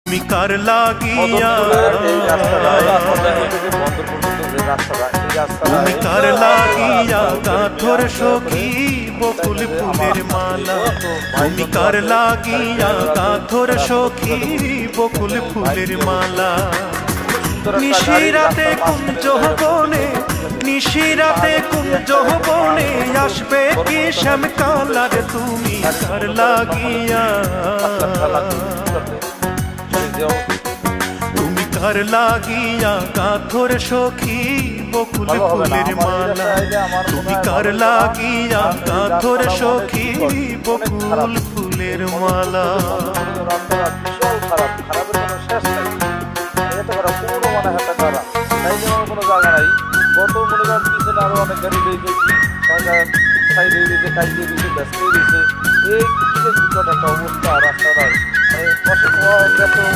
তুমি কার লাগিয়া তুমি কার লাগিয়া গাথর সখী বকুল ফুলের মালা তুমি কার লাগিয়া গাথর সখী বকুল ফুলের মালা নিশিরাতে কুঞ্জ বনে নিশিরাতে কুঞ্জ বনে আসবে কি শ্যামকালার তুমি কার লাগিয়া তুমি কার লাগিয়া গাথর সখী বকুল ফুলের মালা তুমি কার লাগিয়া গাথর সখী বকুল ফুলের মালা গত মনে করেন পিছনে আরো অনেক গাড়ি রয়েছে সাইডে রয়েছে কাইজে রয়েছে ব্যস্ত রয়েছে এই একটা অবস্থা রাস্তাটার মানে